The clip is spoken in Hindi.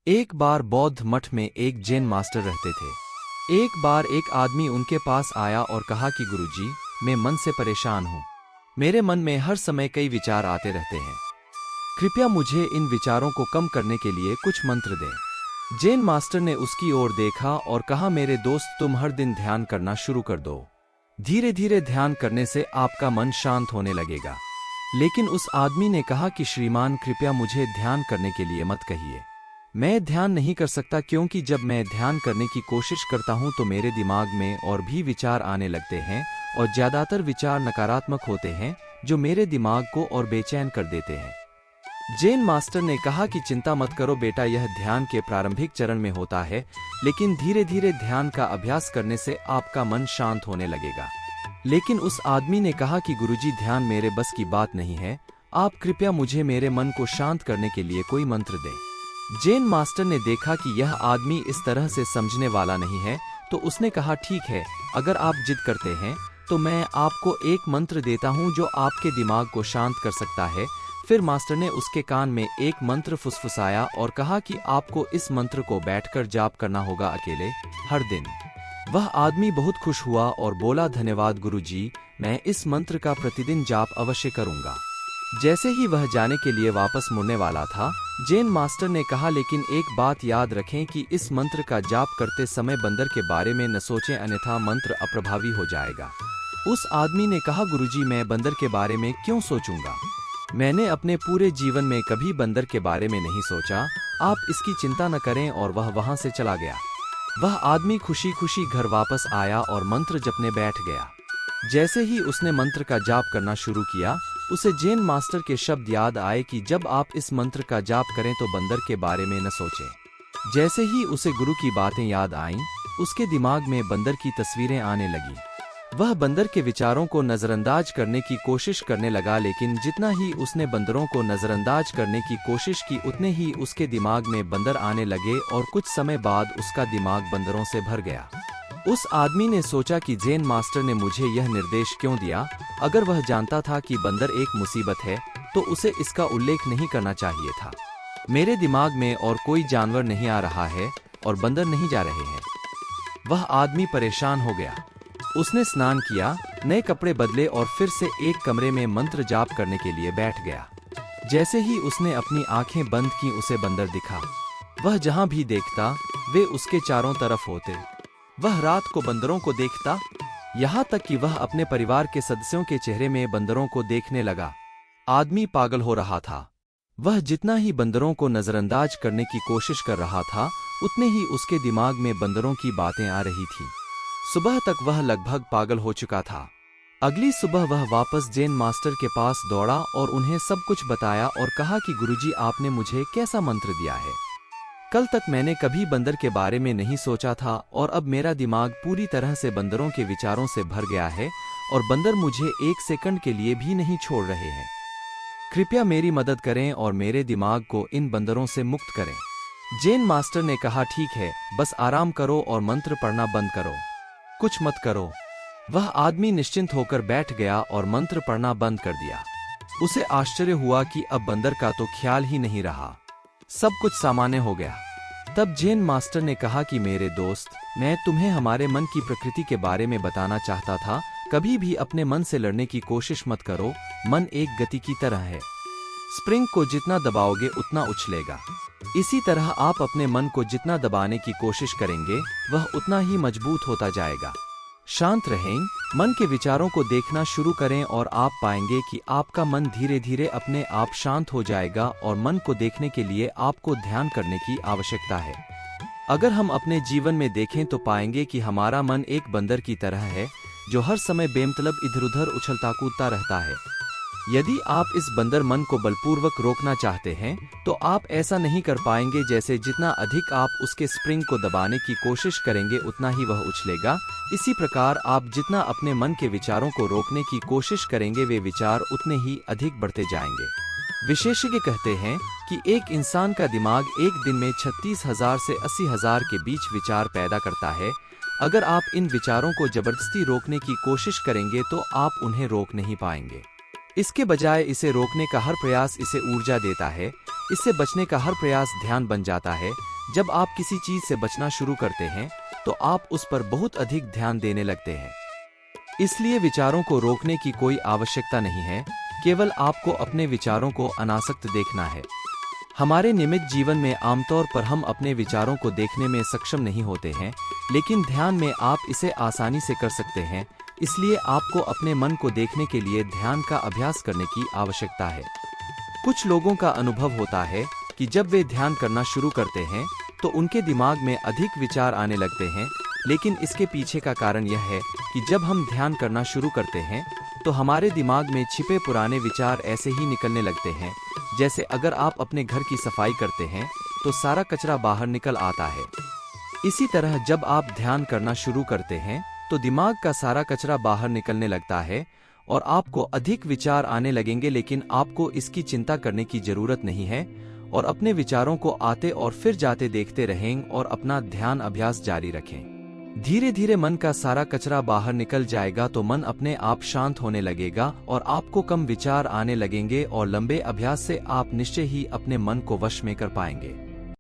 एक बार बौद्ध मठ में एक जैन मास्टर रहते थे। एक बार एक आदमी उनके पास आया और कहा कि गुरुजी, मैं मन से परेशान हूँ। मेरे मन में हर समय कई विचार आते रहते हैं। कृपया मुझे इन विचारों को कम करने के लिए कुछ मंत्र दें। जैन मास्टर ने उसकी ओर देखा और कहा, मेरे दोस्त, तुम हर दिन ध्यान करना शुरू कर दो। धीरे धीरे ध्यान करने से आपका मन शांत होने लगेगा। लेकिन उस आदमी ने कहा कि श्रीमान, कृपया मुझे ध्यान करने के लिए मत कहिए। मैं ध्यान नहीं कर सकता, क्योंकि जब मैं ध्यान करने की कोशिश करता हूं तो मेरे दिमाग में और भी विचार आने लगते हैं और ज्यादातर विचार नकारात्मक होते हैं जो मेरे दिमाग को और बेचैन कर देते हैं। जैन मास्टर ने कहा कि चिंता मत करो बेटा, यह ध्यान के प्रारंभिक चरण में होता है, लेकिन धीरे धीरे ध्यान का अभ्यास करने से आपका मन शांत होने लगेगा। लेकिन उस आदमी ने कहा कि गुरुजी, ध्यान मेरे बस की बात नहीं है। आप कृपया मुझे मेरे मन को शांत करने के लिए कोई मंत्र दें। जैन मास्टर ने देखा कि यह आदमी इस तरह से समझने वाला नहीं है, तो उसने कहा, ठीक है, अगर आप जिद करते हैं तो मैं आपको एक मंत्र देता हूं जो आपके दिमाग को शांत कर सकता है। फिर मास्टर ने उसके कान में एक मंत्र फुसफुसाया और कहा कि आपको इस मंत्र को बैठकर जाप करना होगा, अकेले, हर दिन। वह आदमी बहुत खुश हुआ और बोला, धन्यवाद गुरुजी, मैं इस मंत्र का प्रतिदिन जाप अवश्य करूंगा। जैसे ही वह जाने के लिए वापस मुड़ने वाला था, जैन मास्टर ने कहा, लेकिन एक बात याद रखें कि इस मंत्र का जाप करते समय बंदर के बारे में न सोचें, अन्यथा मंत्र अप्रभावी हो जाएगा। उस आदमी ने कहा, गुरुजी, मैं बंदर के बारे में क्यों सोचूंगा? मैंने अपने पूरे जीवन में कभी बंदर के बारे में नहीं सोचा। आप इसकी चिंता न करें। और वह वहां से चला गया। वह आदमी खुशी खुशी घर वापस आया और मंत्र जपने बैठ गया। जैसे ही उसने मंत्र का जाप करना शुरू किया, उसे जैन मास्टर के शब्द याद आए कि जब आप इस मंत्र का जाप करें तो बंदर के बारे में न सोचें। जैसे ही उसे गुरु की बातें याद आईं, उसके दिमाग में बंदर की तस्वीरें आने लगी। वह बंदर के विचारों को नजरअंदाज करने की कोशिश करने लगा, लेकिन जितना ही उसने बंदरों को नजरअंदाज करने की कोशिश की, उतने ही उसके दिमाग में बंदर आने लगे और कुछ समय बाद उसका दिमाग बंदरों से भर गया। उस आदमी ने सोचा कि जैन मास्टर ने मुझे यह निर्देश क्यों दिया? अगर वह जानता था कि बंदर एक मुसीबत है तो उसे इसका उल्लेख नहीं करना चाहिए था। मेरे दिमाग में और कोई जानवर नहीं आ रहा है और बंदर नहीं जा रहे हैं। वह आदमी परेशान हो गया। उसने स्नान किया, नए कपड़े बदले और फिर से एक कमरे में मंत्र जाप करने के लिए बैठ गया। जैसे ही उसने अपनी आंखें बंद की, उसे बंदर दिखा। वह जहां भी देखता, वे उसके चारों तरफ होते। वह रात को बंदरों को देखता, यहाँ तक कि वह अपने परिवार के सदस्यों के चेहरे में बंदरों को देखने लगा। आदमी पागल हो रहा था। वह जितना ही बंदरों को नजरअंदाज करने की कोशिश कर रहा था, उतने ही उसके दिमाग में बंदरों की बातें आ रही थीं। सुबह तक वह लगभग पागल हो चुका था। अगली सुबह वह वापस जैन मास्टर के पास दौड़ा और उन्हें सब कुछ बताया और कहा कि गुरुजी, आपने मुझे कैसा मंत्र दिया है? कल तक मैंने कभी बंदर के बारे में नहीं सोचा था और अब मेरा दिमाग पूरी तरह से बंदरों के विचारों से भर गया है और बंदर मुझे एक सेकंड के लिए भी नहीं छोड़ रहे हैं। कृपया मेरी मदद करें और मेरे दिमाग को इन बंदरों से मुक्त करें। जैन मास्टर ने कहा, ठीक है, बस आराम करो और मंत्र पढ़ना बंद करो, कुछ मत करो। वह आदमी निश्चिंत होकर बैठ गया और मंत्र पढ़ना बंद कर दिया। उसे आश्चर्य हुआ कि अब बंदर का तो ख्याल ही नहीं रहा, सब कुछ सामान्य हो गया। तब जैन मास्टर ने कहा कि मेरे दोस्त, मैं तुम्हें हमारे मन की प्रकृति के बारे में बताना चाहता था। कभी भी अपने मन से लड़ने की कोशिश मत करो। मन एक गति की तरह है। स्प्रिंग को जितना दबाओगे उतना उछलेगा। इसी तरह आप अपने मन को जितना दबाने की कोशिश करेंगे, वह उतना ही मजबूत होता जाएगा। शांत रहें, मन के विचारों को देखना शुरू करें और आप पाएंगे कि आपका मन धीरे धीरे अपने आप शांत हो जाएगा और मन को देखने के लिए आपको ध्यान करने की आवश्यकता है। अगर हम अपने जीवन में देखें तो पाएंगे कि हमारा मन एक बंदर की तरह है जो हर समय बेमतलब इधर-उधर उछलता कूदता रहता है। यदि आप इस बंदर मन को बलपूर्वक रोकना चाहते हैं तो आप ऐसा नहीं कर पाएंगे। जैसे जितना अधिक आप उसके स्प्रिंग को दबाने की कोशिश करेंगे, उतना ही वह उछलेगा। इसी प्रकार आप जितना अपने मन के विचारों को रोकने की कोशिश करेंगे, वे विचार उतने ही अधिक बढ़ते जाएंगे। विशेषज्ञ कहते हैं कि एक इंसान का दिमाग एक दिन में 36,000 से 80,000 के बीच विचार पैदा करता है। अगर आप इन विचारों को जबरदस्ती रोकने की कोशिश करेंगे तो आप उन्हें रोक नहीं पाएंगे। इसके बजाय इसे रोकने का हर प्रयास इसे ऊर्जा देता है। इससे बचने का हर प्रयास ध्यान बन जाता है। जब आप किसी चीज से बचना शुरू करते हैं तो आप उस पर बहुत अधिक ध्यान देने लगते हैं। इसलिए विचारों को रोकने की कोई आवश्यकता नहीं है, केवल आपको अपने विचारों को अनासक्त देखना है। हमारे नियमित जीवन में आमतौर पर हम अपने विचारों को देखने में सक्षम नहीं होते हैं, लेकिन ध्यान में आप इसे आसानी से कर सकते हैं। इसलिए आपको अपने मन को देखने के लिए ध्यान का अभ्यास करने की आवश्यकता है। कुछ लोगों का अनुभव होता है कि जब वे ध्यान करना शुरू करते हैं तो उनके दिमाग में अधिक विचार आने लगते हैं, लेकिन इसके पीछे का कारण यह है कि जब हम ध्यान करना शुरू करते हैं तो हमारे दिमाग में छिपे पुराने विचार ऐसे ही निकलने लगते हैं। जैसे अगर आप अपने घर की सफाई करते हैं तो सारा कचरा बाहर निकल आता है। इसी तरह जब आप ध्यान करना शुरू करते हैं तो दिमाग का सारा कचरा बाहर निकलने लगता है और आपको अधिक विचार आने लगेंगे, लेकिन आपको इसकी चिंता करने की जरूरत नहीं है और अपने विचारों को आते और फिर जाते देखते रहें और अपना ध्यान अभ्यास जारी रखें। धीरे धीरे मन का सारा कचरा बाहर निकल जाएगा तो मन अपने आप शांत होने लगेगा और आपको कम विचार आने लगेंगे और लंबे अभ्यास से आप निश्चय ही अपने मन को वश में कर पाएंगे।